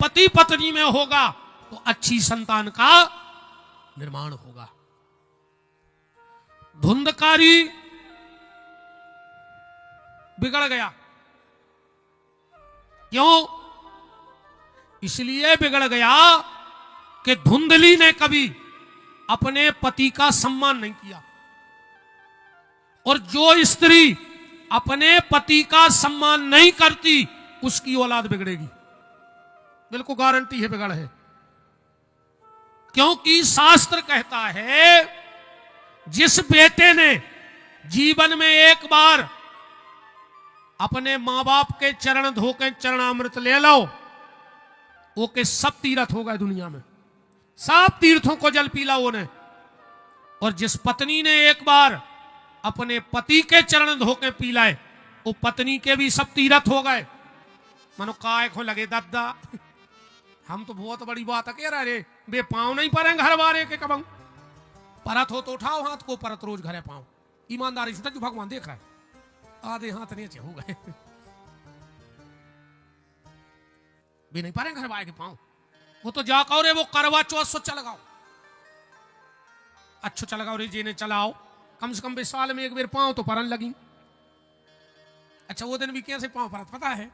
पति पत्नी में होगा तो अच्छी संतान का निर्माण होगा। धुंधकारी बिगड़ गया। क्यों? इसलिए बिगड़ गया कि धुंधली ने कभी अपने पति का सम्मान नहीं किया। और जो स्त्री अपने पति का सम्मान नहीं करती उसकी औलाद बिगड़ेगी, बिल्कुल गारंटी है, बिगड़ है। क्योंकि शास्त्र कहता है जिस बेटे ने जीवन में एक बार अपने मां बाप के चरण धोके चरणामृत ले लो, वो के सब तीर्थ हो गए दुनिया में, सब तीर्थों को जल पी लाओ ने। और जिस पत्नी ने एक बार अपने पति के चरण धोके पी लाए, वो पत्नी के भी सब तीर्थ हो गए। मनो काय को लगे दादा, हम तो बहुत बड़ी बात कह रहे रे, बे पाँव नहीं पड़े घर वाले के कबंग, परत हो तो उठाओ हाथ को, परत रोज घरे पाँव। ईमानदारी से जो भगवान देख रहा है, आधे हाथ नीचे हो गए, भी नहीं पारे घर वाले के पाँव। वो तो जा कहो रे वो करवा चौथ सोचा लगाओ, अच्छा लगाओ रे जी ने चलाओ, कम से कम भी साल में एक बार पाँव तो परन लगी। अच्छा वो दिन भी कैसे पाँव परत पता है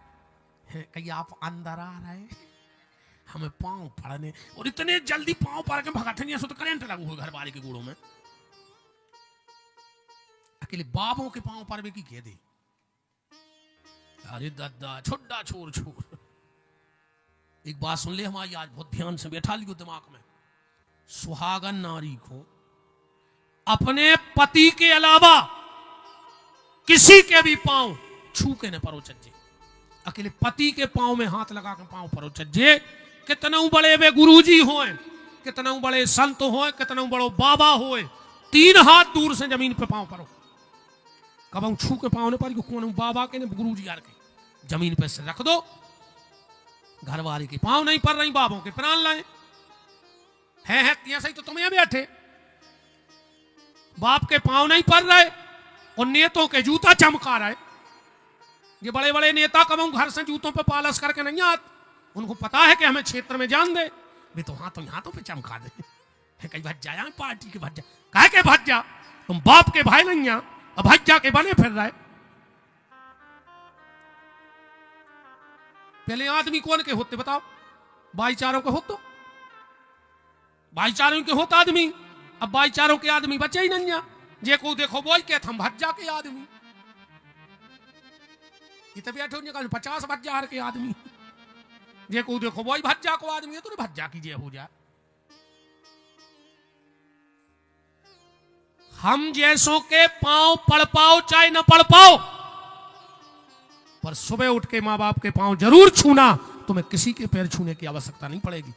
कहीं आप अंदर आ रहे हमें पाँव पड़ने, और इतने जल्दी पाँव पड़ के भगाठनिया सो तो करंट लागू हो घर वाले के गुड़ों में। अकेले बाबों के पाँव पर भी की कह दे, अरे दादा छोड़ा छोड़ छोड़। एक बात सुन ले हमारी, आज बहुत ध्यान से बैठा लियो दिमाग में। सुहागन नारी को अपने पति के अलावा किसी के भी पांव छू के न परो चज्जे, अकेले पति के पांव में हाथ लगा के पांव परो चज्जे। कितना बड़े वे गुरुजी होए, कितना बड़े संत होए, कितना बड़ो बाबा होए, 3 हाथ दूर से जमीन पे पांव परो, कब छू के पांव ने पर कौन बाबा के ने गुरुजी यार के जमीन पे से रख दो। घर वाले के पांव नहीं पड़ रही, बाबों के प्राण लाए हैं तिया सही तो तुम्हें बैठे, बाप के पांव नहीं पड़ रहे और नेतों के जूता चमका रहे। ये बड़े बड़े नेता कब घर से जूतों पे पालस करके नहीं आते, उनको पता है कि हमें क्षेत्र में जान दे, वे तो हाथों पे चमका दे। कहीं भज जाया पार्टी के भज जा, कह के भज जा, तुम बाप के भाई नहीं आ, अब भज जा के बने फिर रहे। पहले आदमी कौन के होते बताओ? भाईचारों के होते, भाईचारों के होता आदमी। अब भाईचारों के आदमी बचे ही नहीं, जे को देखो बोल के हम भज्जा के आदमी, ये तो बैठो 50 भज्जा के आदमी, जे को देखो वही भज्जा को आदमी है, तो भज्जा की जे हो जाए। हम जैसों के पांव पढ़ पाओ चाहे न पढ़ पाओ, पर सुबह उठ के मां बाप के पांव जरूर छूना, तुम्हें किसी के पैर छूने की आवश्यकता नहीं पड़ेगी।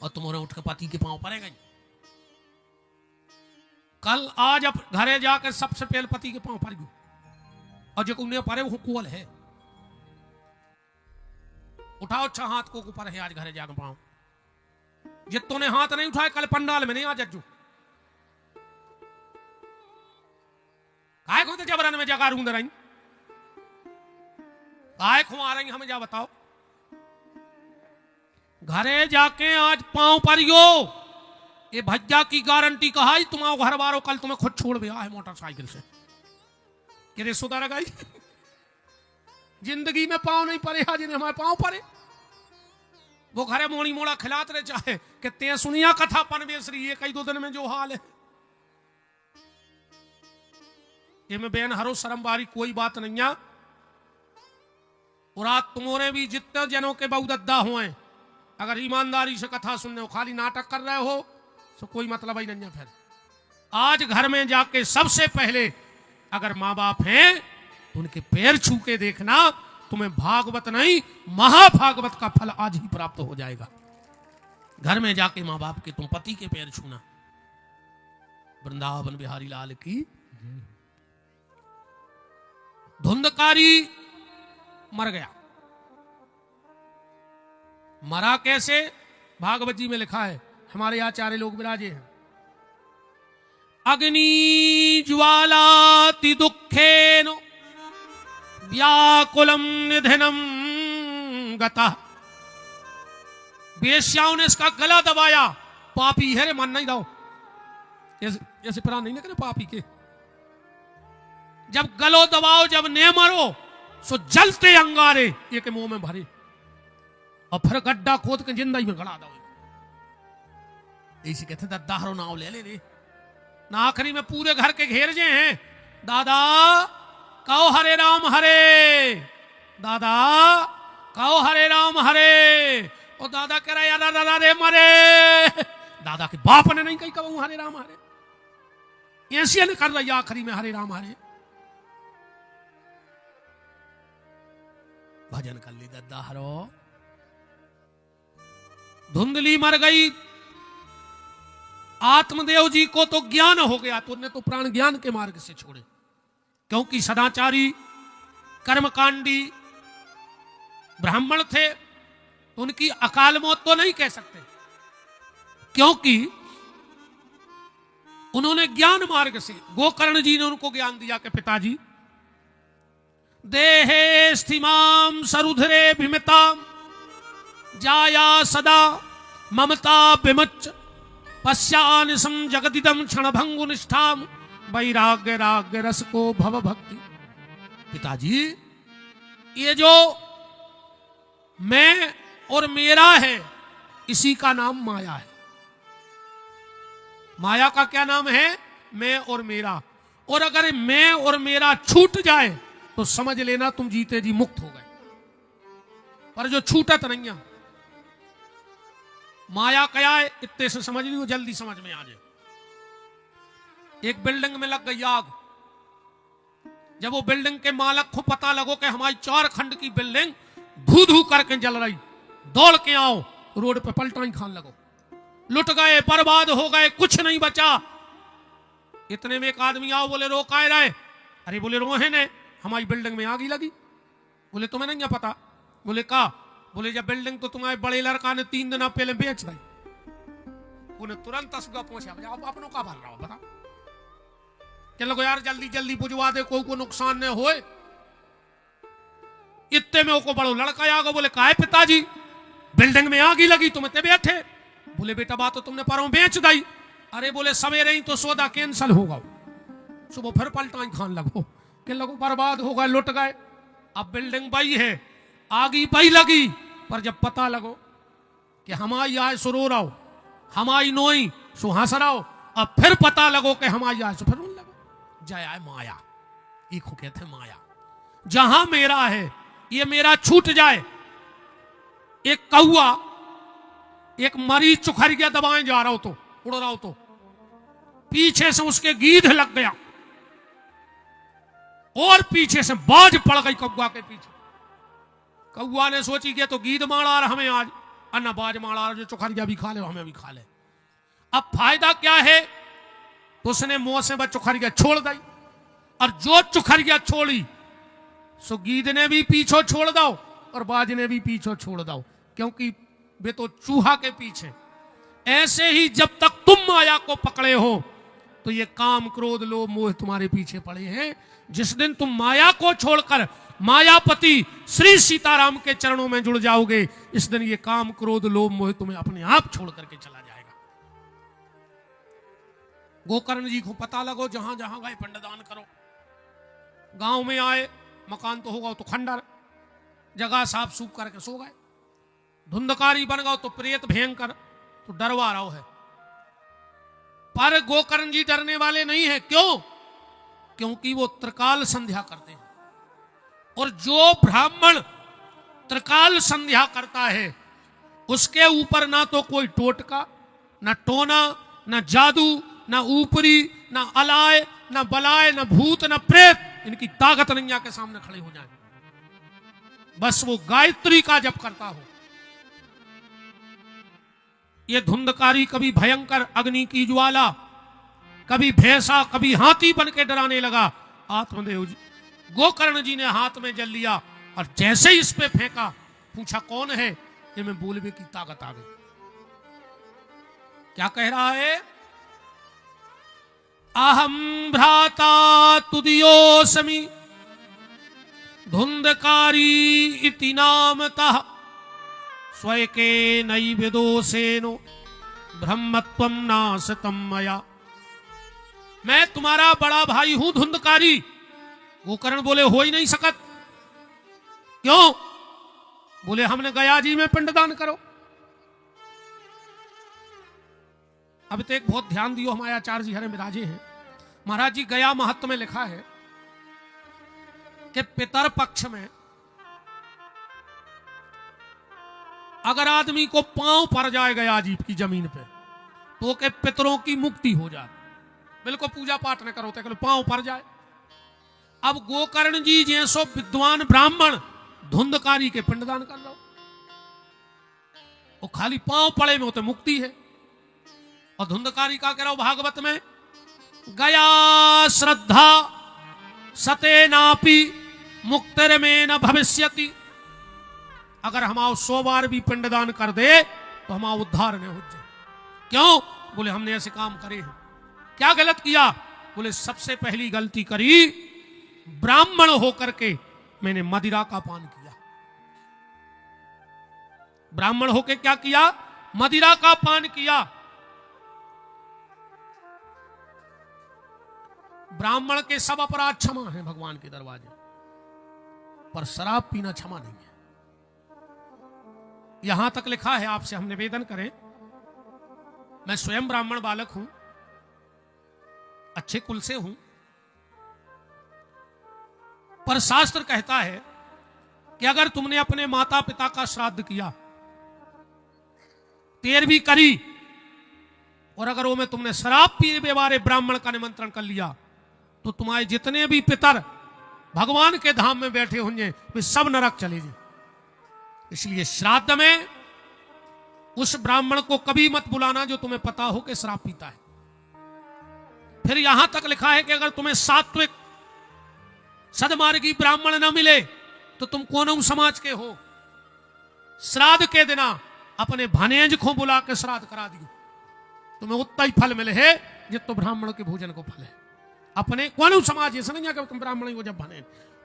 और तुम्हारे उठ के पति के पांव पड़ेगा। कल आज अब घरे जाकर सबसे पहले पति के पांव पड़ गई, और जो उन्हें पड़े वो कुल है, उठाओ 6 हाथ को ऊपर है आज घरे जाकर पांव। जितों ने हाथ नहीं उठाए कल पंडाल में नहीं आ जज्जू, काय को जबरन में जगह रूंद रही, काय खो आ रही हमें जा बताओ। घरे जाके आज पांव परियो, ये भज्जा की गारंटी कहा तुम्हारा घर वालों कल तुम्हें खुद छोड़ दिया है मोटरसाइकिल से, कि सुधार गई जिंदगी में पांव नहीं पड़े आज जिन्हें हमारे पांव पड़े। वो घरे मोड़ी मोड़ा खिलात रहे चाहे कि ते सुनिया कथा पनवेश्वरी ये कई 2 दिन में जो हाल है, ये में बेन हरो शर्म बारी कोई बात नहीं है। और आज तुम्हारे भी जितने जनों के बहुदद्दा हुए, अगर ईमानदारी से कथा सुनने हो, खाली नाटक कर रहे हो तो कोई मतलब ही नहीं है। फिर आज घर में जाके सबसे पहले अगर माँ बाप हैं तो उनके पैर छू के देखना, तुम्हें भागवत नहीं महाभागवत का फल आज ही प्राप्त हो जाएगा। घर में जाके माँ बाप के तुम पति के पैर छूना। वृंदावन बिहारी लाल की। धुंधकारी मर गया, मरा कैसे? भागवत जी में लिखा है, हमारे आचार्य लोग विराजे हैं। अग्नि ज्वालाति दुखेन व्याकुलम निधनम गता। बेश्याओं ने इसका गला दबाया, पापी है रे, मन नहीं दो, ऐसे प्राण नहीं करे पापी के। जब गलो दबाओ, जब ने मरो, सो जलते अंगारे ये के मुंह में भरे, और फिर गड्ढा खोद के जिंदगी में गड़ा दो। इसी कहते दद्दाहरो नाव ले ले रे ना, आखिरी में पूरे घर के घेर जे हैं। दादा कहो हरे राम हरे, दादा कहो हरे राम हरे। और दादा कह रहा यार दादा रे मरे, दादा के बाप ने नहीं कही कहूं हरे राम हरे, ऐसी ने कर रही आखिरी में हरे राम हरे। भजन कर ली दद्दाहरो। धुंधली मर गई, आत्मदेव जी को तो ज्ञान हो गया, तो उन्हें तो प्राण ज्ञान के मार्ग से छोड़े, क्योंकि सदाचारी कर्मकांडी ब्राह्मण थे, तो उनकी अकाल मौत तो नहीं कह सकते, क्योंकि उन्होंने ज्ञान मार्ग से, गोकर्ण जी ने उनको ज्ञान दिया कि पिताजी देहे स्थिमाम सरुधरे भिमताम जाया सदा ममता विमच्च पश्यानिसम जगदिदम क्षणभंगु निष्ठाम वैराग्य राग्य रस को भव भक्ति। पिताजी ये जो मैं और मेरा है, इसी का नाम माया है। माया का क्या नाम है? मैं और मेरा। और अगर मैं और मेरा छूट जाए तो समझ लेना तुम जीते जी मुक्त हो गए, पर जो छूटत नहीं है माया क्या है, इतने से समझ लियो, जल्दी समझ में आ जाए। एक बिल्डिंग में लग गई आग, जब वो बिल्डिंग के मालक को पता लगो कि हमारी 4 खंड की बिल्डिंग धू धू करके जल रही, दौड़ के आओ, रोड पे पलटाई खान लगो, लुट गए, बर्बाद हो गए, कुछ नहीं बचा। इतने में एक आदमी आओ, बोले रोकाए रहे, अरे बोले रोहे ने हमारी बिल्डिंग में आग ही लगी। बोले तुम्हें नहीं पता? बोले का? बोले जब बिल्डिंग तो तुम्हारे बड़े लड़का ने 3 दिन पहले बेच दी, उन्हें तुरंत असुगा पहुंचा, अब अपनों का भर रहा हो बता, चलो यार जल्दी जल्दी बुझवा दे, कोई को नुकसान न होए। इतने में को बड़ो लड़का आ गया, बोले का है पिताजी बिल्डिंग में आग ही लगी, तुम इतने बैठे? बोले बेटा बात तो तुमने परों बेच दी। अरे बोले सवेरे ही तो सौदा कैंसल होगा, सुबह फिर पलटाई खान लगो, कि लगो बर्बाद हो गए, लुट गए। अब बिल्डिंग बई है, आग ही बई लगी, पर जब पता लगो कि हमारी आय सो रो रहो, हमारी नोई सो हंस रहो, अब फिर पता लगो कि हमारी आय सो फिर रोने लगो। जय आय माया, एक कहते माया। जहां मेरा है ये मेरा छूट जाए। एक कौआ एक मरीज चुखर गया, दबाएं जा रहा हो तो, उड़ रहा हो तो, पीछे से उसके गीध लग गया और पीछे से बाज पड़ गई कौआ के पीछे। कौआ ने सोची कि तो गीध मारा हमें आज, अन्ना बाज मारा, जो चुखरिया भी खा ले हमें भी खा ले। अब फायदा क्या है? तो उसने मुंह से बस चुखरिया छोड़ दी, और जो चुखरिया छोड़ी सो गीध ने भी पीछो छोड़ दो और बाज ने भी पीछो छोड़ दो, क्योंकि वे तो चूहा के पीछे। ऐसे ही जब तक तुम माया को पकड़े हो तो ये काम क्रोध लोभ मोह तुम्हारे पीछे पड़े हैं। जिस दिन तुम माया को छोड़कर मायापति श्री सीताराम के चरणों में जुड़ जाओगे, इस दिन ये काम क्रोध लोभ मोह तुम्हें अपने आप छोड़ करके चला जाएगा। गोकर्ण जी को पता लगो, जहां जहां गए पिंडदान करो। गांव में आए, मकान तो होगा तो खंडर, जगह साफ सूफ करके सो गए। धुंधकारी बन गए तो प्रेत भयंकर, तो डरवा रहा है। पर गोकर्ण जी डरने वाले नहीं है। क्यों? क्योंकि वो त्रिकाल संध्या करते हैं, और जो ब्राह्मण त्रिकाल संध्या करता है उसके ऊपर ना तो कोई टोटका, ना टोना, ना जादू, ना ऊपरी, ना अलाय, ना बलाय, ना भूत, ना प्रेत, इनकी ताकत नहीं आके सामने खड़े हो जाए। बस वो गायत्री का जप करता हो। ये धुंधकारी कभी भयंकर अग्नि की ज्वाला, कभी भैंसा, कभी हाथी बन के डराने लगा। आत्मदेव जी, गोकर्ण जी ने हाथ में जल लिया और जैसे ही इस पे फेंका, पूछा कौन है? ये में बोलने की ताकत आ गई। क्या कह रहा है? अहम भ्राता तुदियोसमि धुंधकारी इति नामतः स्वयके नई विदोषेनो ब्रह्मत्वम नासतम मया। मैं तुम्हारा बड़ा भाई हूं धुंधकारी। गोकर्ण बोले हो ही नहीं सकत। क्यों? बोले हमने गया जी में पिंडदान करो। अब तो एक बहुत ध्यान दियो, हमारे आचार्य जी हरे मिराजे हैं। महाराज जी गया महत्व में लिखा है कि पितर पक्ष में अगर आदमी को पांव पड़ जाए गया जी की जमीन पे तो के पितरों की मुक्ति हो जाए। बिल्कुल पूजा पाठ न करो तो पांव पड़ जाए। अब गोकर्ण जी जैसो विद्वान ब्राह्मण धुंधकारी के पिंडदान कर लो, वो खाली पांव पड़े में होते मुक्ति है। और धुंधकारी का कह रहा हूं भागवत में, गया श्रद्धा सते नापी मुक्तिर में न भविष्यति। अगर हम 100 बार भी पिंडदान कर दे तो हमारा उद्धार नहीं हो जाए। क्यों? बोले हमने ऐसे काम करे हैं। क्या गलत किया? बोले सबसे पहली गलती करी ब्राह्मण होकर के मैंने मदिरा का पान किया। ब्राह्मण होकर क्या किया? मदिरा का पान किया। ब्राह्मण के सब अपराध क्षमा है भगवान के दरवाजे, पर शराब पीना क्षमा नहीं है। यहां तक लिखा है, आपसे हम निवेदन करें, मैं स्वयं ब्राह्मण बालक हूं, अच्छे कुल से हूं, पर शास्त्र कहता है कि अगर तुमने अपने माता पिता का श्राद्ध किया, 13वीं करी, और अगर वो में तुमने शराब पीने वाले ब्राह्मण का निमंत्रण कर लिया तो तुम्हारे जितने भी पितर भगवान के धाम में बैठे होंगे वे सब नरक चले जाए। इसलिए श्राद्ध में उस ब्राह्मण को कभी मत बुलाना जो तुम्हें पता हो कि शराब पीता है। फिर यहां तक लिखा है कि अगर तुम्हें सात्विक सदमार्गी ब्राह्मण न मिले तो तुम कौन समाज के हो। श्राद्ध के दिना अपने भनेज को बुला के श्राद्ध करा दियो, तुम्हें उतना ही फल मिले है जितना ब्राह्मण के भोजन को फल है। अपने कौन समाज ऐसा नहीं है कि तुम ब्राह्मण हो, जब भने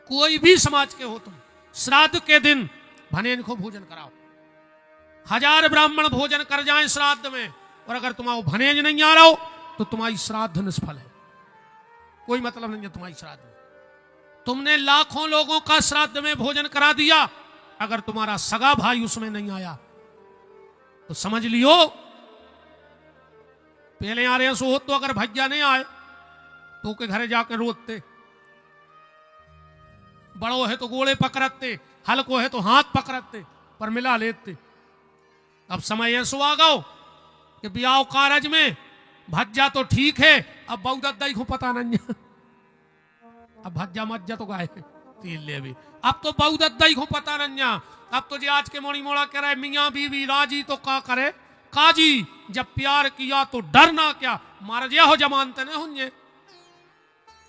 कोई भी समाज के हो तुम श्राद्ध के दिन भनेन को भोजन कराओ। 1000 ब्राह्मण भोजन कर जाएं श्राद्ध में, और अगर तुम्हारा भनेज नहीं आ रहा हो तो तुम्हारी श्राद्ध निष्फल है। कोई मतलब नहीं है तुम्हारी श्राद्ध में। तुमने लाखों लोगों का श्राद्ध में भोजन करा दिया, अगर तुम्हारा सगा भाई उसमें नहीं आया तो समझ लियो पहले आ रहे सो, तो अगर भैया नहीं आए तो के घरे जाकर रोते, बड़ो है तो गोले पकड़ते, हल्को है तो हाथ पकड़ते, पर मिला लेते। अब समय ऐसो आ गो कि ब्याह कारज में भज्जा तो ठीक है, अब बहुदद्दाई को पता नहीं है। अब भज्जा मज्जा तो गाय तीन ले भी, अब तो बहुदद्दाई को पता नहीं है। अब तो जो आज के मोड़ी मोड़ा कह रहे मियाँ बीवी राजी तो का करे काजी, जब प्यार किया तो डरना क्या, मार दिया हो जमानते नहीं होंगे।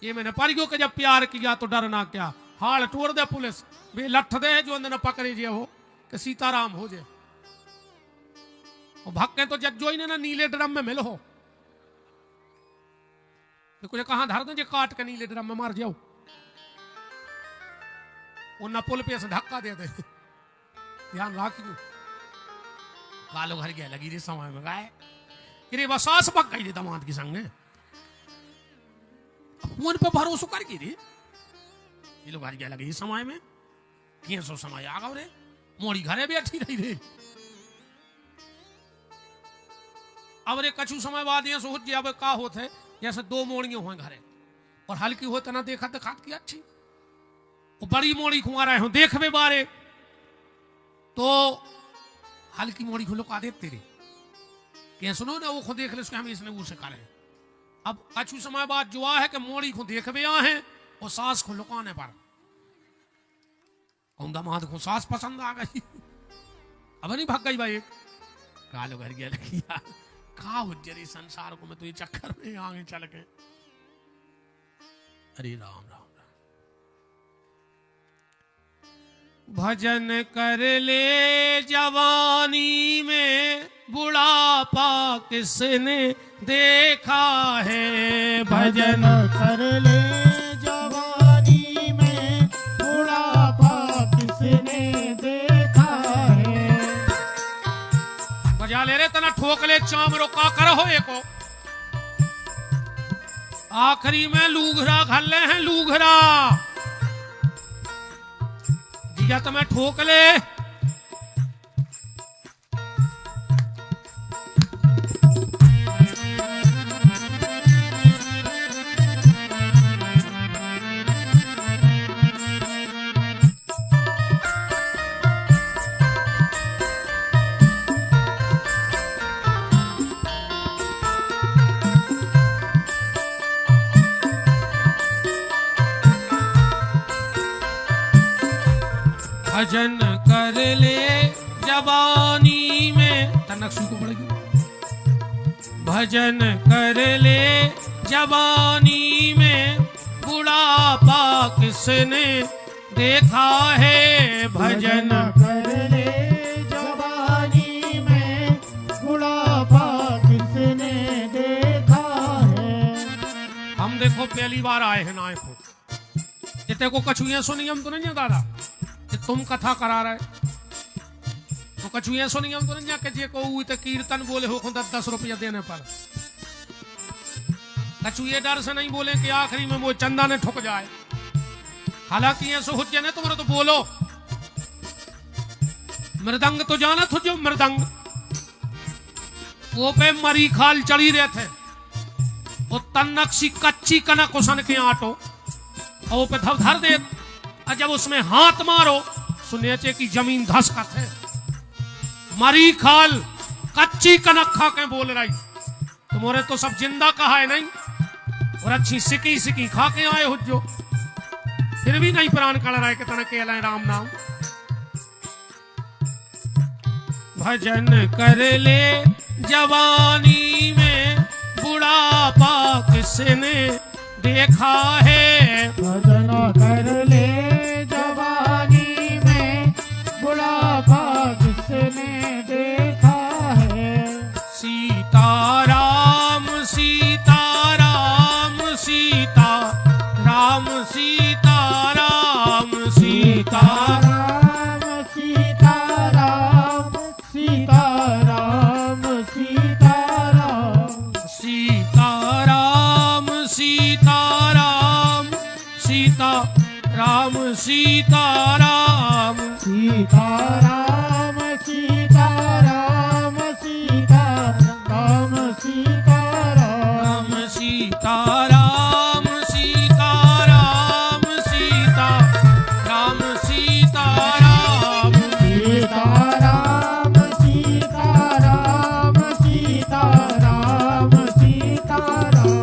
ये मैंने पढ़ गयो कि जब प्यार किया तो डरना क्या, हाल टोड़ दे पुलिस वे लठ दे जो अंदर न पकड़े जे हो कि सीताराम हो जाए। भक्के तो जज्जो ही ना नीले ड्रम में मिल हो, कुछ कहां धर दे काट के नीले ड्रम में मार जाओ, वो न पुल पे से धक्का दे दे। ध्यान रखियो। कालो घर गया लगी रे समय में गाय रे बसास पक गई रे दामाद की संग फोन पे भरोसा कर रे ये लोग घर गया लगी समय में किए सो समय आ गो रे मोड़ी घरे बैठी रही रे। अब रे कछु समय बाद ये सोच जे अब का होत है, जैसे 2 मोड़ियां हुए घरे और हल्की होते ना देखा तो खात की अच्छी, वो बड़ी मोड़ी खुआ रहे हो देखबे बारे तो हल्की मोड़ी को लुका देते रे क्या सुनो ना वो खुद देख ले उसके हम इसने वो से करे। अब कछु समय बाद जो है कि मोड़ी को देखबे आ है और सास को लुकाने पर दामाद को सास पसंद आ गई, अब नहीं भाग गई भाई कालो घर गया लगी का उज्जरी संसार को मैं तो ये चक्कर में आगे चल के। अरे राम राम राम। भजन कर ले जवानी में बुढ़ापा किसने देखा है, भजन कर ले जवानी में बुढ़ापा किसने देखा है। क्या ले रे तना ठोक ले चामरो का कर हो एको आखिरी में लूघरा घल ले हैं लूघरा जिया तुम्हें ठोक ले भजन कर ले जवानी में तनक को पड़ेगी भजन कर ले जवानी में बुढ़ापा किसने देखा है भजन कर ले जवानी में बुढ़ापा किसने देखा है। हम देखो पहली बार आए हैं ना को इतने को कछुए सुनी हम तो नहीं दादा तुम कथा करा रहे तो कछुए सुनी हम तो नहीं के जे को कीर्तन बोले हो 10 रुपया देने पर कछुए डर से नहीं बोले कि आखिरी में वो चंदा ने ठुक जाए हालांकि ये सुहुज्य ने तुम्हारे तो बोलो मृदंग तो जाना था जो मृदंग वो पे मरी खाल चढ़ी रहे थे वो तन्नक सी कच्ची कनक उसन के आटो और वो पे धर दे और जब उसमें हाथ मारो सुनेचे की जमीन धसका थे मरी खाल कच्ची कनक खा के बोल रही तुम्हारे तो सब जिंदा कहा है नहीं और अच्छी सिकी सिकी खा के आए हो जो फिर भी नहीं प्राण कड़ रहा है कितना कहलाए राम नाम भजन कर ले जवानी में बुढ़ापा किसने देखा है भजन कर ले जवानी में बुढ़ापा किसने देखा है। सीताराम सीताराम सीता राम सीताराम सीताराम सीताराम सीताराम सीताराम सीताराम सीताराम सीता राम सीताराम सीताराम सीताराम सीताराम सीताराम सीताराम सीताराम सीता राम सीताराम सीताराम सीताराम सीताराम सीताराम।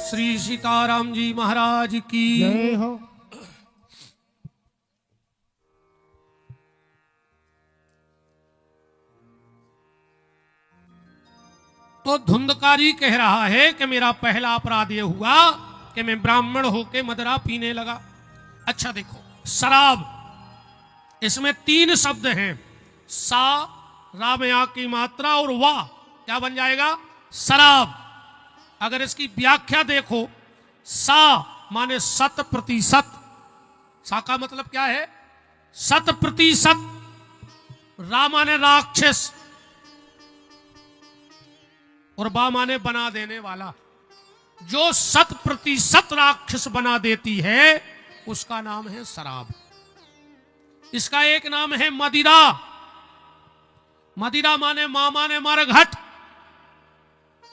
श्री सीताराम जी महाराज की जय हो। तो धुंधकारी कह रहा है कि मेरा पहला अपराध यह हुआ कि मैं ब्राह्मण होके मदरा पीने लगा। अच्छा देखो शराब इसमें 3 शब्द हैं सा राम या की मात्रा और वाह क्या बन जाएगा शराब। अगर इसकी व्याख्या देखो सा माने 100%। सा का मतलब क्या है 100%। रा माने राक्षस और बा माने बना देने वाला। जो 100% राक्षस बना देती है उसका नाम है शराब। इसका एक नाम है मदिरा। मदिरा माने मां माने मरघट।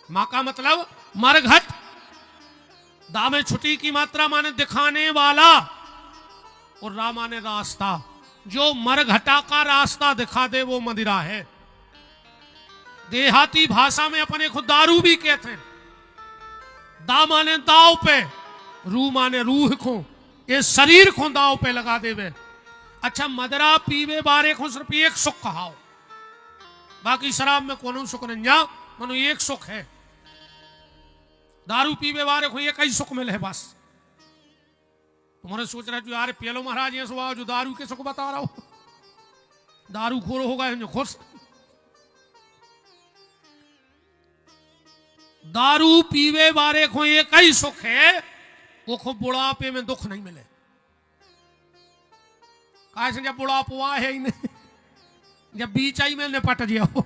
मां का मतलब मरघट। दा में छुटी की मात्रा माने दिखाने वाला और रा माने रास्ता। जो मरघटा का रास्ता दिखा दे वो मदिरा है। देहाती भाषा में अपने खुद दारू भी कहते हैं। दा माने दाव पे रू माने रूह को ये शरीर को दाव पे लगा देवे। अच्छा मदरा पीवे बारे को सिर्फ एक सुख कहाओ बाकी शराब में कोनो सुख नहीं जा मनो एक सुख है। दारू पीवे बारे को एक ही सुख मिले है बस। तुम्हारे सोच रहे यार पेलो महाराज ये सुबह जो दारू के सुख बता रहा हो दारू खोर होगा जो खुश। दारू पीवे बारे को एक ही सुख है वो खूब बुढ़ापे में दुख नहीं मिले। जब बुढ़ापा है ही नहीं जब बीचाई में निपट जाओ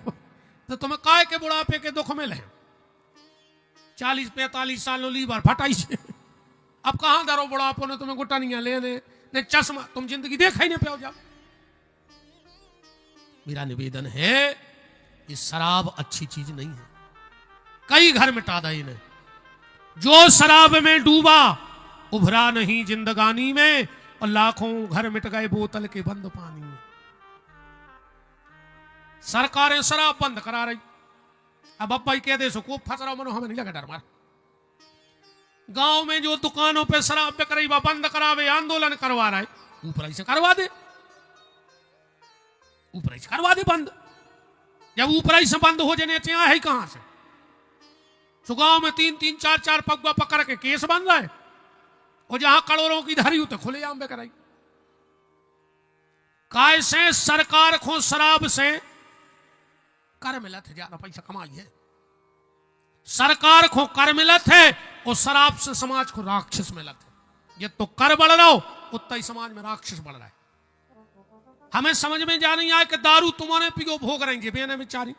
तो तुम्हें काय के बुढ़ापे के दुख में ले 40-45 साल लीवर फटाई से अब कहां धरो बुढ़ापो ने तुम्हें गुटनियां लेने ने चश्मा तुम जिंदगी देखा ही नहीं पाओ जाओ। मेरा निवेदन है ये शराब अच्छी चीज नहीं है, कई घर मिटा दा इन्हें। जो शराब में डूबा उभरा नहीं जिंदगानी में, और लाखों घर मिट गए बोतल के बंद पानी में। सरकारें शराब बंद करा रही, अब अब्बा ही कह दे सो को फंस रहा मनो हमें नहीं लगा डर मार। गांव में जो दुकानों पे शराब बिक रही बंद करावे, आंदोलन करवा रहा है, ऊपर ही से करवा दे, ऊपर ही से करवा दे बंद। जब ऊपर ही से बंद हो जाने चाहिए है कहां से? तो गांव में 3-3, 4-4 पगुआ पकड़ के केस बन रहा है, और जहां करोड़ों की धरी तो खुलेआम में कराई। कैसे सरकार को शराब से कर मिलत है, ज्यादा पैसा कमाई है, सरकार को कर मिलत है और शराब से समाज को राक्षस मिलत है। ये तो कर बढ़ रहा हो उतना ही समाज में राक्षस बढ़ रहा है। हमें समझ में जा नहीं आया कि दारू तुम्हारे पियो भोग रहे बेने बेचारी,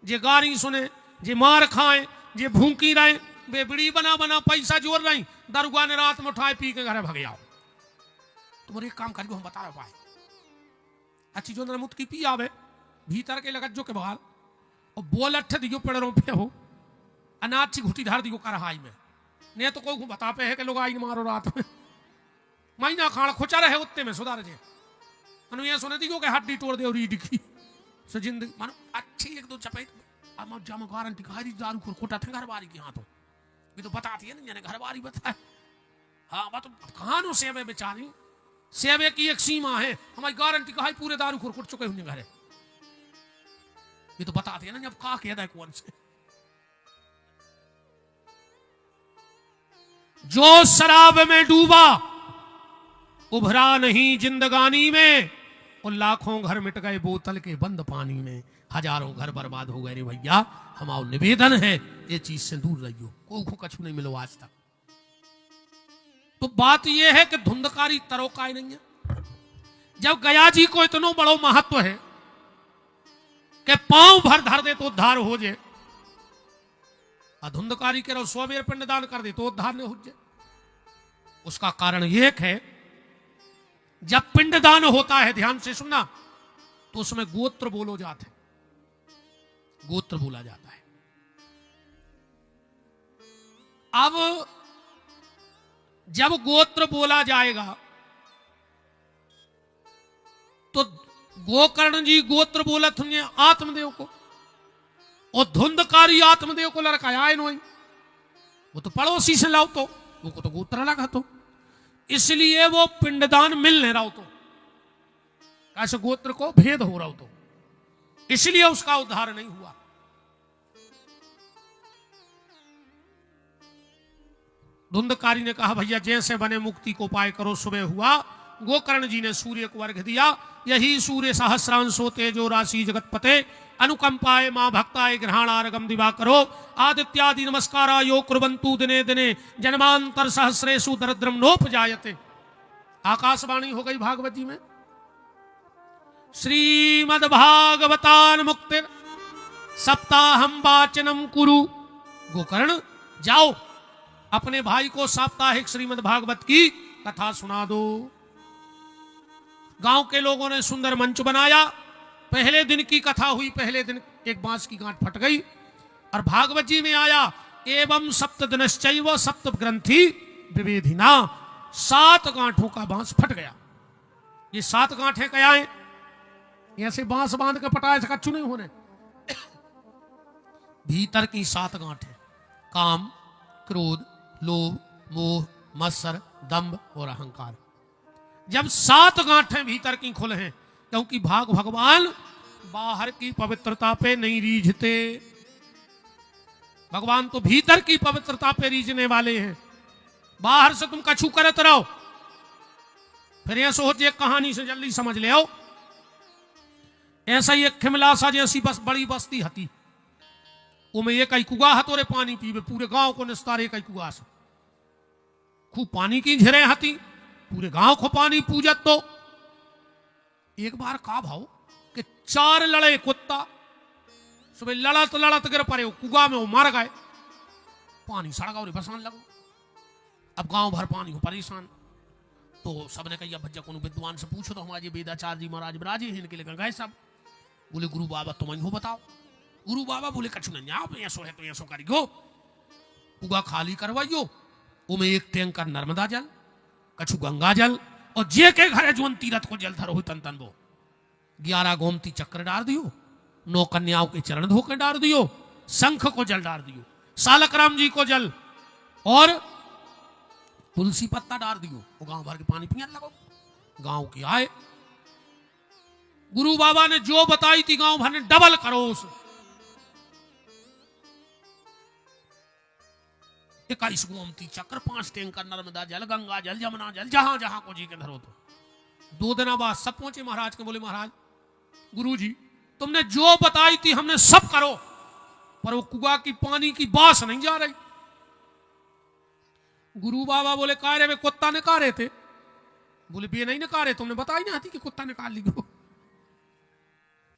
जे गारी सुने, जे मार खाए, जे भूखी रहे, बे बिड़ी बना बना पैसा जोड़ रही, दरुआ ने रात में उठाए पी के घर भग जाओ। तुम्हारे एक काम करियो, हम बता रहे पाए अच्छी जो मुत की पी आवे भीतर के लगत जो के बाहर और बोल अट्ठ दियो पेड़ों पे हो अनाज घुटी धार दियो कर हाई में ने तो कोई बता पे है कि लोग आई मारो रात में महीना खाड़ खुचा रहे उत्ते में सुधार जे मनु ये सुने दियो के हड्डी तोड़ दे और रीड की सो जिंदगी मानो अच्छी एक दो चपेट अब जम गारंटी खारी दारू को कोटा थे घर बारी की हाथों ये तो बताती है ना घर बारी बताए। हाँ बात कहानों से हमें बेचारी सेवे की एक सीमा है, हमारी गारंटी कहा पूरे दारू खुरकुट चुके हुए घरे, ये तो बताते हैं ना जब कहा कहता है कौन से। जो शराब में डूबा उभरा नहीं जिंदगानी में, और लाखों घर मिट गए बोतल के बंद पानी में, हजारों घर बर्बाद हो गए रे भैया। हमारा निवेदन है ये चीज से दूर रहियो, कोई को कछु नहीं मिलो आज तक। तो बात यह है कि धुंधकारी तरोकाई नहीं है। जब गया जी को इतना बड़ो महत्व है कि पांव भर धर दे तो उद्धार हो जाए, धुंधकारी के रो सवेर पिंडदान कर दे तो उद्धार नहीं हो जाए। उसका कारण यह है जब पिंडदान होता है, ध्यान से सुनना, तो उसमें गोत्र बोलो जाते, गोत्र बोला जाता है। अब जब गोत्र बोला जाएगा तो गोकर्ण जी गोत्र बोला थे आत्मदेव को, और धुंधकारी आत्मदेव को लड़काया नहीं, वो तो पड़ोसी से लाओ तो वो को तो गोत्र लगा तो, इसलिए वो पिंडदान मिल नहीं रहा तो कैसे गोत्र को भेद हो रहा तो, इसलिए उसका उद्धार नहीं हुआ। धुंधकारी ने कहा भैया जैसे बने मुक्ति को उपाय करो। सुबह हुआ, गोकर्ण जी ने सूर्य को अर्घ दिया, यही सूर्य सहस्रांशो तेजो राशि जगत पते, अनुकंपाए मां भक्ताय ग्रहणार्घम दिवा करो, आदित्यादि नमस्कारा यो कुर्वन्तु दिने दिने जन्मांतर सहस्रेषु दरिद्रम नोपजायते। आकाशवाणी हो गई भागवत जी में, श्रीमद् भागवतान मुक्तिर सप्ताहम वाचनम कुरु। गोकर्ण जाओ अपने भाई को साप्ताहिक श्रीमद् भागवत की कथा सुना दो। गांव के लोगों ने सुंदर मंच बनाया, पहले दिन की कथा हुई, पहले दिन एक बांस की गांठ फट गई, और भागवत जी में आया एवं सप्त दिनश्चैव सप्त ग्रंथि विवेधिना, 7 गांठों का बांस फट गया। ये 7 गांठें क्या है? ऐसे बांस बांध के पटाए से कच्चू नहीं होने, भीतर की 7 गांठें, काम, क्रोध, लोभ, मोह, मत्सर, दंभ और अहंकार। जब 7 गांठें भीतर की खुले हैं, क्योंकि भगवान बाहर की पवित्रता पे नहीं रीझते, भगवान तो भीतर की पवित्रता पे रीझने वाले हैं। बाहर से तुम कछु करत रहो, फिर यह सोच एक कहानी से जल्दी समझ ले आओ। ऐसा ही एक खिमलासा जैसी बस बड़ी बस्ती हती, उमें एक ही कुआ हतोरे पानी पीवे, पूरे गांव को निस्तारे एक ही कुआ से खूब पानी की झरे हती, पूरे गांव को पानी पूजत। तो एक बार का भाव कि 4 लड़े कुत्ता, सुबह लड़त गिर पड़े, कुआ में वो मर गए, पानी सड़गा और बसान लगो। अब गांव भर पानी हो परेशान, तो सबने कहा भज्जा को विद्वान से पूछो तो हमारे वेदाचार्य जी महाराज बिराजे हैं, इनके लेकर गए सब। बोले गुरु बाबा तुम हो बताओ। गुरु बाबा बोले कछु नहीं, आप ऐसो है तो ऐसो करियो, कुआ खाली करवाइयो, उमें 1 टैंकर नर्मदा जल, कछु गंगा जल, और जे के घरे जोन तीरथ को जल धरो तन तन वो 11 गोमती चक्र डाल दियो, 9 कन्याओं के चरण धोकर डाल दियो, शंख को जल डाल दियो, सालक राम जी को जल और तुलसी पत्ता डाल दियो, वो गांव भर के पानी पियन लगो। गांव के आए, गुरु बाबा ने जो बताई थी गांव भर ने डबल करो उस 21 गोमती चक्र, 5 टैंकर नर्मदा जल, गंगा जल, जमुना जल, जहां जहां को जी के धरो। तो 2 दिन बाद सब पहुंचे महाराज के, बोले महाराज गुरु जी तुमने जो बताई थी हमने सब करो, पर वो कुआ की पानी की बास नहीं जा रही। गुरु बाबा बोले कह रहे वे कुत्ता निकाले थे। बोले बे नहीं निकाले, तुमने बताई ना थी कि कुत्ता निकाल ली गो।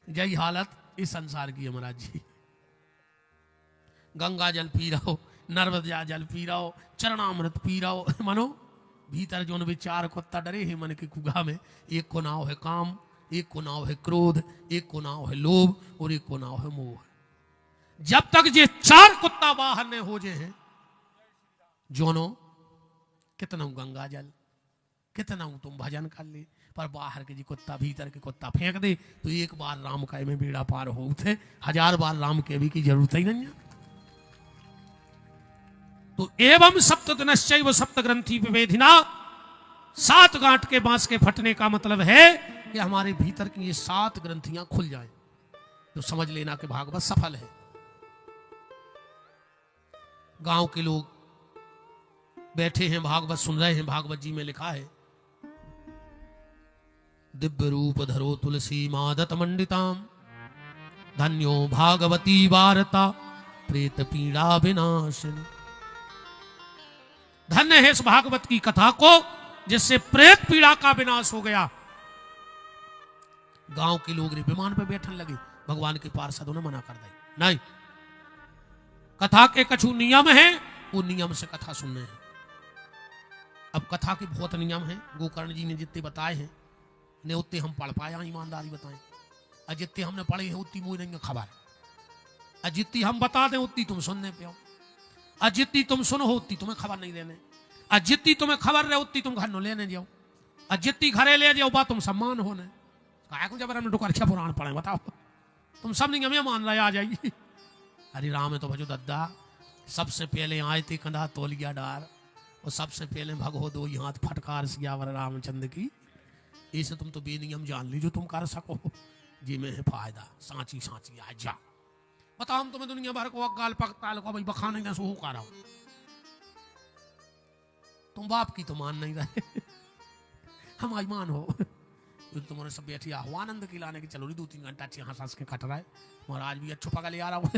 यही हालत इस संसार की है महाराज जी। गंगा जल पी रहो, नर्मदा जल पी रहो, चरणामृत पी रहो, मनो भीतर जो विचार कुत्ता डरे है मन के कुआ में। एक को नाव है काम, एक को नाव है क्रोध, एक को नाव है लोभ, और एक को नाव है मोह। जब तक ये 4 कुत्ता बाहर ने हो जे हैं, जोनो कितना गंगा जल, कितना तुम भजन कर ले, पर बाहर के जी कुत्ता भीतर के कुत्ता फेंक दे तो एक बार राम का में बेड़ा पार हो थे, 1000 बार राम के भी की जरूरत ही नहीं है। तो एवं सप्तनश्चैव सप्त ग्रंथि विभेदिना, 7 गांठ के बांस के फटने का मतलब है कि हमारे भीतर की ये 7 ग्रंथियां खुल जाएं, तो समझ लेना कि भागवत सफल है। गांव के लोग बैठे हैं, भागवत सुन रहे हैं। भागवत जी में लिखा है दिव्य रूप धरो तुलसी मादत मंडिताम, धन्यो भागवती वार्ता प्रेत पीड़ा विनाशिनी। धन्य है इस भागवत की कथा को जिससे प्रेत पीड़ा का विनाश हो गया। गांव के लोग विमान पे बैठने लगे, भगवान के पार्षदों ने मना कर दी, नहीं, कथा के कछु नियम हैं, वो नियम से कथा सुनने हैं। अब कथा के बहुत नियम हैं, गोकर्ण जी ने जितने बताए हैं ने उतने हम पढ़ पाए, ईमानदारी बताएं, और जितने हमने पढ़े हैं उतनी मुझे नहीं खबर, और जितनी हम बता दें उतनी तुम सुनने पे हो, और जितनी तुम सुनो उतनी तुम्हें खबर नहीं लेने, और जितनी तुम्हें खबर रहे उतनी तुम घर न लेने जाओ, और जितनी घरे ले जाओ बात तुम सम्मान होने। कहा जब हमने डुकरछा पुराण पढ़े, बताओ तुम सब नहीं हमें मान रहे आ जाइए। अरे राम है तो भजो दद्दा, सबसे पहले आए थे कंधा तोलिया डार, और सबसे पहले भगो 2 हाथ फटकार सियावर रामचंद्र की। इसे तुम तो बेनियम जान लीजिए तुम कर सको, जी में है फायदा, सांची सांची आ जा। बताओ हम तुम्हें दुनिया भर को अगाल पकताल को भाई बखाने का सोहू कर रहा हूं, तुम बाप की तो मान नहीं रहे, हम ईमान हो। तुम्हारे सब बैठी आहो आनंद की लाने की, चलो 2-3 घंटा अच्छी हंस हंस के कट रहा है, महाराज भी अच्छो पका ले आ रहा हूँ,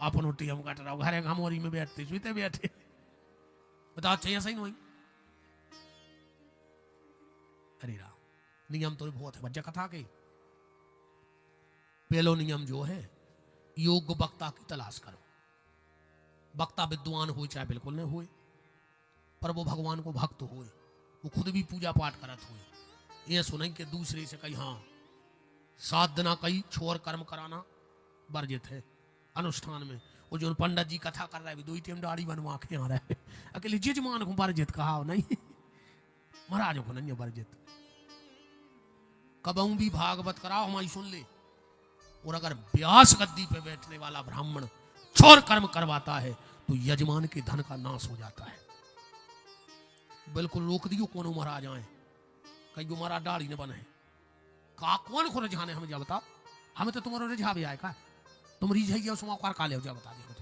अपन उठी हम कट रहा हूँ, घरे घमोरी में बैठते सुते बैठे। बताओ चाहिए सही नहीं? अरे राम नियम तो बहुत है बच्चा कथा के। पहलो नियम जो है, योग्य वक्ता की तलाश करो। वक्ता विद्वान हो चाहे बिल्कुल नहीं होए, पर वो भगवान को भक्त होए, वो खुद भी पूजा पाठ करत होए। ये सुनाई के दूसरे से कही हाँ 7 दिन कई छोर कर्म कराना वर्जित है अनुष्ठान में। वो जो पंडित जी कथा कर रहा है 2 टाइम दाढ़ी बनवा के आ रहा है, अकेले जजमान को वर्जित कहा नहीं, महाराज को नहीं वर्जित। कबहू भी भागवत कराओ हमारी सुन ले, और अगर व्यास गद्दी पे बैठने वाला ब्राह्मण छोर कर्म करवाता है तो यजमान के धन का नाश हो जाता है। बिल्कुल रोक दियो कोनो महाराज आए, कहीं जो महाराज दाढ़ी न बने का कौन को रिझाने हमें जा बताओ, हमें तो तुम्हारा रिझा भी आए का, तुम रिझाइए सुमाकार काले हो जा बता दिया तो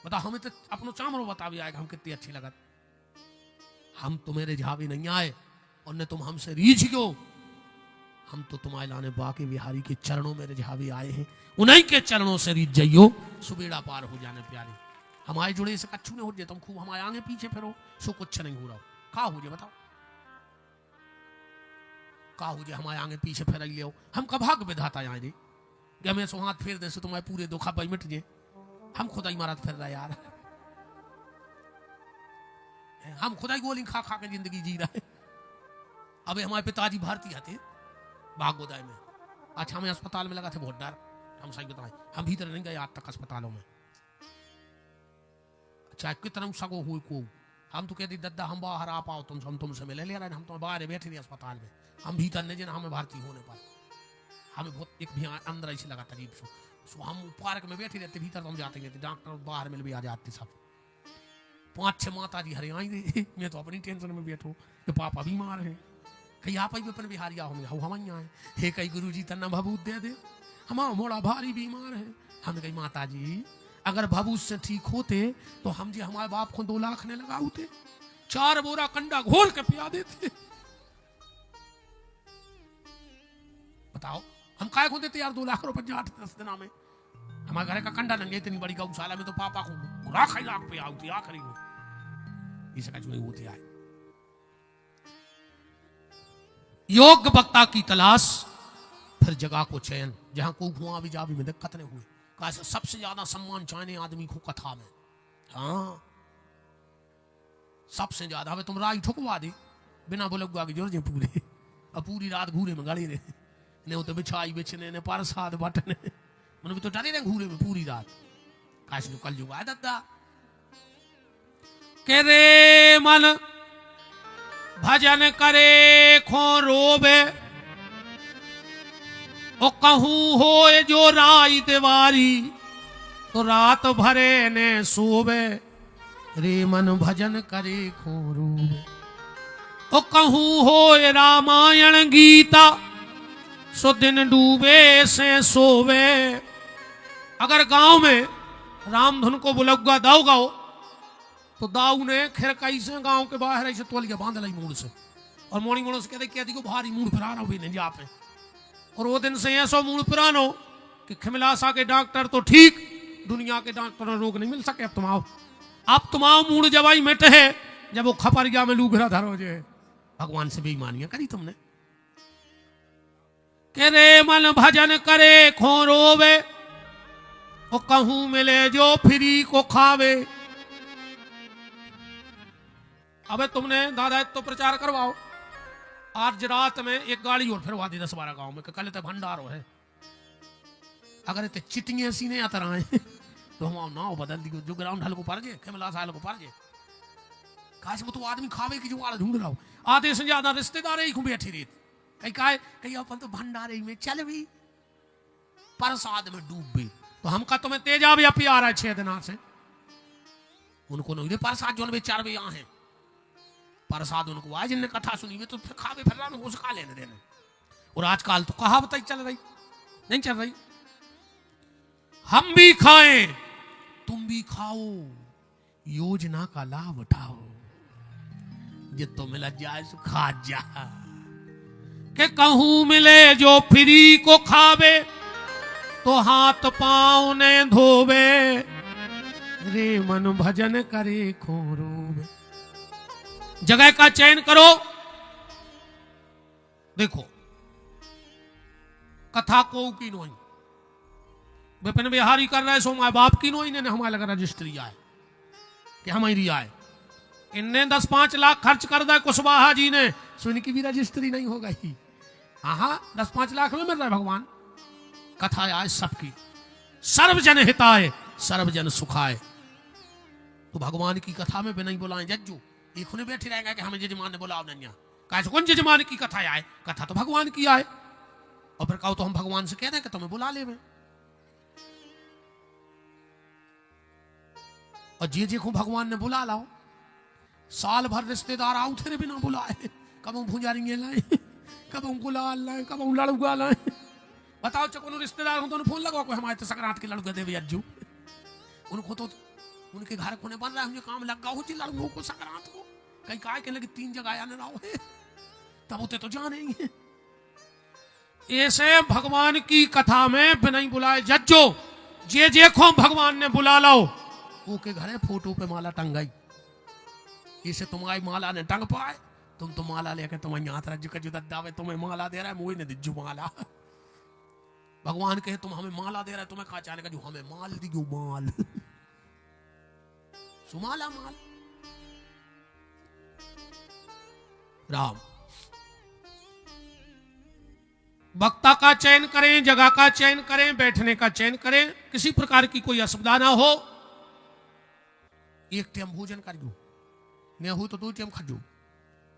बता, हमें तो अपनो चामरो बता भी आएगा हम कितनी अच्छी लगत, हम तुम्हें रिझा भी नहीं आए और न तुम हमसे रीझ गयो, हम तो तुम्हारे लाने बाकी बिहारी के चरणों में रिझा भी आए हैं, उन्हीं के चरणों से रीझ जाइयो सुबेड़ा पार हो जाने प्यारे। हमारे जुड़े से कच्छु नहीं हो जाए, तुम खूब हमारे आगे पीछे फिरो सो कुछ नहीं हो रहा, खा हो जाए बताओ, का हो जाए हमारे आगे पीछे फिर ले हम कभाग विधाता आए रे कि हमें सो हाथ फेर दे से तुम्हारे पूरे दुखा पाई मिट जाए हम खुदाई मारा फिर रहा यार हम खुदाई गोली खा खा के जिंदगी जी रहे। अबे हमारे पिताजी भारतीय थे बागोदाय में। अच्छा हमें अस्पताल में लगा थे बहुत डर। हम सही बताएं हम भीतर नहीं गए आज तक अस्पतालों में। चाहे कितना सगो हुई को हम तो कहते दद्दा हम बाहर आ पाओ हम तुमसे मिले ले रहे हम तो बाहर बैठे थे अस्पताल में। हम भीतर नहीं जाना हमें भारतीय होने पर हमें बहुत एक भी अंदर ऐसे लगा तरीब सो हम पार्क में बैठे रहते भीतर तो हम जाते रहते डॉक्टर बाहर मिल भी आ जाते सब। 5-6 माता जी हरे आई थे मैं तो अपनी टेंशन में बैठो कि पापा बीमार है कहीं आप ही अपन बिहारिया हो हम आए हे कई गुरु जी तना भभूत दे दे हमारा मोड़ा भारी बीमार है। हम कही माता जी अगर भभूत से ठीक होते तो हम जी हमारे बाप को 2 लाख ने लगा होते 4 बोरा कंडा घोर के पिया देते। बताओ हम काय को देते यार 2 लाख रुपए 8-10 दिन में। हमारे घर का कंडा नंगे इतनी बड़ी गौशाला में तो पापा को लाख ही लाख पे आती आखिरी में इसे कुछ नहीं होते आए। योग वक्ता की तलाश फिर जगह को चयन जहां को हुआ भी जा भी में दिक्कत नहीं हुई। कैसे सबसे ज्यादा सम्मान चाहने आदमी को कथा में हाँ सबसे ज्यादा। हमें तुम राय ठुकवा दे बिना बोलगुआ की जोर जे पूरे अब पूरी रात घूरे में गड़ी रहे ने तो बिछाई बिछने ने प्रसाद बटने मन भी तो डरे रहे घूरे में पूरी रात। काश कल जुगा है दद्दा के रे मन भजन करे खो रोबे ओ कहूं होए जो राई देवारी तो रात भरे ने सोबे रे मन भजन करे खो रोबे ओ कहूं होए रामायण गीता सो दिन डूबे से सोवे। अगर गांव में रामधुन को बुलगुआ दाऊ गाओ तो दाऊ ने खिरकाई से गांव के बाहर ऐसे तोलिया बांध लाई मूड से और मोनी मोड़ से कहते को भारी मूड फिराना भी नहीं जा पे। और वो दिन से ऐसा मूड पुरानो कि खिमलासा के डॉक्टर तो ठीक दुनिया के डॉक्टर रोग नहीं मिल सके। अब तुम आओ मूड जवाई मिट है जब वो खपरिया में लूघरा धर हो जाए। भगवान से बेईमानियां करी तुमने के रे मन भजन करे खो रोवे ओ कहूं मिले जो फ्री को खावे। अबे तुमने दादा तो प्रचार करवाओ आज रात में एक गाड़ी और फिरवा दी 10-12 गांव में कल तो भंडारो है। अगर इतने चिटिंग ऐसी नहीं आता रहा तो हम नाव बदल दी जो ग्राउंड हल को पर जे खेमला साल को पर जे काश में तो आदमी खावे की जुगाड़ ढूंढ रहा हो। आधे से ज्यादा रिश्तेदार ही को बैठी रही कहीं काय कहीं अपन तो भंडारे में चल भी प्रसाद में डूब भी तो हमका तुम्हें तेजा भी अपी आ रहा है 6 दिन से उनको नहीं प्रसाद जो चार भी यहाँ है प्रसाद उनको आज जिनने कथा सुनी हुई तो फिर खावे फिर रहा उसका लेने देने। और आजकल तो कहावत ही चल रही नहीं चल रही हम भी खाएं तुम भी खाओ योजना का लाभ उठाओ जितो मिला जाए सो खा जा के कहूं मिले जो फ्री को खावे तो हाथ पांव ने धोवे रे मन भजन करे खोरो में। जगह का चयन करो। देखो कथा को की नोई विपिन बिहारी कर रहे सो माए बाप की नोई ने हमारे लगा रजिस्ट्री आए कि हमारी आए इनने 10-5 लाख खर्च कर दिया कुशवाहा जी ने सो इनकी भी रजिस्ट्री नहीं हो गई। हाँ 10-5 लाख में मिल रहा है भगवान कथा आए सबकी सर्वजन हिताय सर्वजन सुखाय। तो भगवान की कथा में भी नहीं बुलाए जज्जू एक खुने बैठे रहेगा कि हमें जजमान ने बुलाओ नहीं कैसे कौन जजमान की कथा आए कथा तो भगवान की आए और फिर कहो तो हम भगवान से कह रहे हैं कि तुम्हें बुला ले में। और जे को भगवान ने बुला लाओ साल भर रिश्तेदार आओ थे बिना बुलाए कब भुजारिंगे लाए कब गुलाल लाए कब लड़ुआ लाए। बताओ चको रिश्तेदार हो तो फोन लगाओ हमारे तो संक्रांत के लड़के देवे अज्जू उनको तो उनके घर कोने बन रहा है मुझे काम लग गया लड़कों को संक्रांत को कहीं काय के लगे 3 जगह आने रहो है तब उते तो जाने ही है। ऐसे भगवान की कथा में बिना बुलाए जज्जो जे को भगवान ने बुला लाओ वो के घरे फोटो पे माला टंगाई इसे तुम्हारी माला ने टंग पाए तुम तो माला लेके तुम्हें यहाँ तरह जिका जो दद्दावे तुम्हें माला दे रहा है मुझे नहीं दिज्जू माला। भगवान कहे तुम हमें माला दे रहा है तुम्हें कहा चाहने का जो हमें माल दियो माल। सुमाला माल राम। वक्ता का चयन करें, जगह का चयन करें, बैठने का चयन करें, किसी प्रकार की कोई असुविधा ना हो। एक टाइम भोजन करियो, न हो तो 2 टाइम खाजो,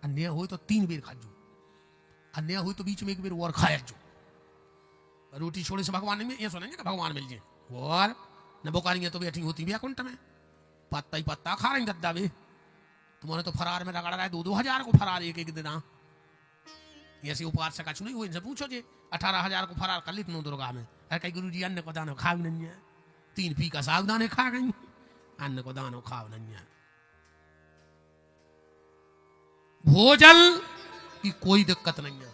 अन्य हो तो 3 बेर खाजो, अन्य हो तो बीच में 1 बेर और खाया जो। रोटी छोड़े से भगवान नहीं, ये सुनेंगे कि भगवान मिल जाए और न बोकारियां तो बैठी होती बैकुंठ में, पत्ता ही पत्ता खा रही दद्दा भी। तुम्हारे तो फरार में रगड़ रहा है 2-2 हजार को फरार एक दिन। ऐसे उपास का चुनी वो इनसे पूछो जे 18,000 को फरार कर ली तुम दुर्गा में। अरे कई गुरु जी अन्न को दानो खाव नहीं है, 3 पी का सावधाने खा गई, अन्न को दानो खाव नहीं है। भोजन की कोई दिक्कत नहीं है,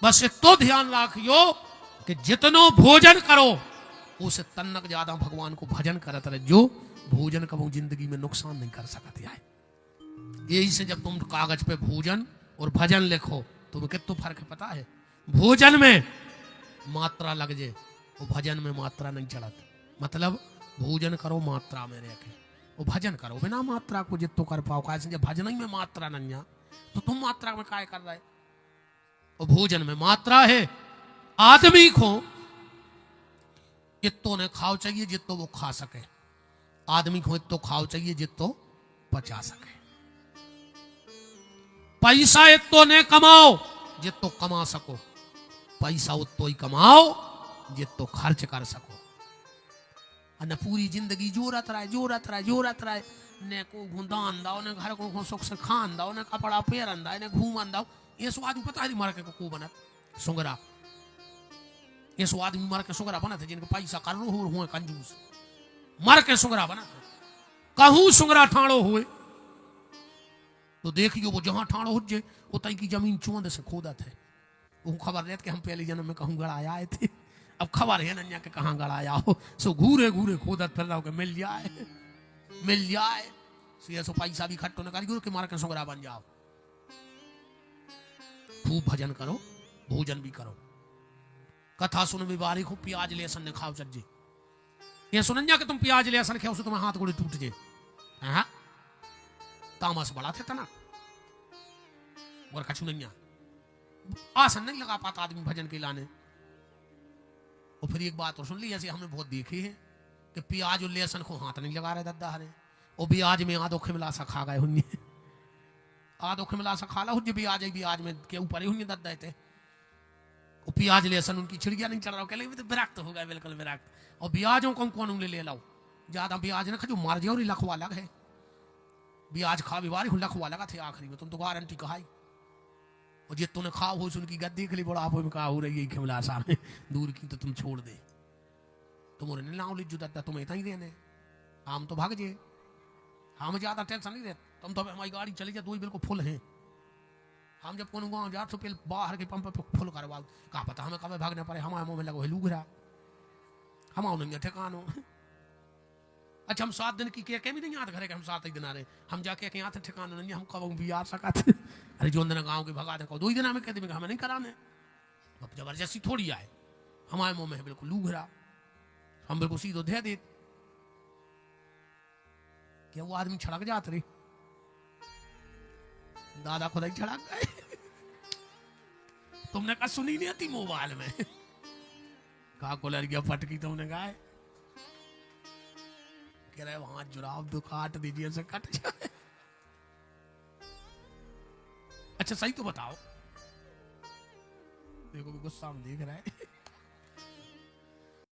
बस तो ध्यान रखियो कि जितनो भोजन करो उसे तन्नक ज्यादा भगवान को भजन करत रहे। जो भोजन कबू जिंदगी में नुकसान नहीं कर सकते है। यही से जब तुम कागज पे भोजन और भजन लिखो तुम्हें कितना फर्क पता है। भोजन में मात्रा लग जाए वो भजन में मात्रा नहीं चढ़त। मतलब भोजन करो मात्रा में रह के, वो भजन करो बिना मात्रा को जितो कर पाओ। कैसे जब भजन ही में मात्रा नहीं है तो तुम मात्रा में काय कर रहे। वो भोजन में मात्रा है। आदमी को जितो ने खाओ चाहिए जितो वो खा सके, आदमी को इतो खाओ चाहिए जितो पचा सके। पैसा इतो ने कमाओ जितो कमा सको, पैसा उतो ही कमाओ जितो खर्च कर सको। न पूरी जिंदगी जोरत रहे ने को दान दाओ ने घर को सुख से खान दाओ ने कपड़ा पहन दाओ ने घूमन दाओ। ये सो आदमी पता है मर के को बनत सुंगरा। ये सो आदमी मर के सुंगरा बनत है जिनके पैसा कर लो हुए कंजूस मर के सुंगरा बनत है। कहूं सुंगरा ठाणो हुए तो देखियो वो जहां ठाणो हो जाए उतई की जमीन चौंद से खोदत है। वो खबर रहती कि हम पहले जन्म में कहूं गड़ाया आए थे, अब खबर है ना कि कहां गड़ाया हो। सो घूरे घूरे खोदत फिर रहो कि मिल जाए सो पैसा भी खट्टो न करियो कि मार के सुंगरा बन जाओ। खूब भजन करो, भोजन भी करो। कथा सुन बीमारी को प्याज लहसुन ने खाओ चज्जे। ये सुनन जा कि तुम प्याज लहसुन खाओ से तुम्हें हाथ गोड़े टूट जाए। हाँ तामस बड़ा थे तना और कछु नहीं आसन नहीं लगा पाता आदमी भजन के लाने। और फिर एक बात और सुन ली, ऐसे हमने बहुत देखे हैं कि प्याज और लहसुन को हाथ नहीं लगा रहे दद्दा हरे। और ब्याज में आधो खिमला सा खा गए हुए, आधो खिमला सा खा ला हुए ब्याज में के ऊपर ही दद्दा थे। और प्याज लहसुन उनकी छिड़किया नहीं चल रहा, कहले तो विरक्त हो गए, बिल्कुल विरक्त। और ब्याजों को कौन ले लाओ, ज्यादा ब्याज ना खा जो मार जाओ लखवा लग है। ब्याज खा बीमारी लखवा लगा थे आखिरी में, तुम तो गारंटी कहा। और जे तूने खाओ हो उनकी गद देख ली बड़ा में कहा हो रही है खिमला सामने दूर की तो तुम छोड़ दे। तुम्हारे ने लाओ लिजू दद्दा तुम्हें इतना ही देने, हम तो भाग जे, हम ज्यादा टेंशन नहीं देते। तुम तो हमारी गाड़ी चली जाए तो बिल्कुल फुल है। हम जब कौन गाँव जा तो पहले बाहर के पंप पे फुल करवाओ, कहा पता हमें कब भागने पड़े। हमारे मुंह में लगो लूघरा, हम नहीं ठिकानो। अच्छा हम 7 दिन की के भी नहीं आते घर के, हम 7 ही दिन आ रहे हम जाके के यहाँ ठिकाना नहीं, हम कब भी आ सका थे। अरे जो दिन गाँव के भगा दे 2 ही दिन हमें कहते हमें नहीं कराने। अब जबरदस्ती थोड़ी आए, हमारे मुंह में है बिल्कुल लूघरा, हम बिल्कुल सीधो दे दे। क्या वो आदमी छड़क जात रे, दादा खुदा ही छड़क गए। तुमने कहा सुनी नहीं आती मोबाइल में, कहा को लड़कियां फटकी तुमने गाय कह रहे वहां जुराब तो काट दीजिए से कट जाए। अच्छा सही तो बताओ, देखो गुस्सा में देख रहा है।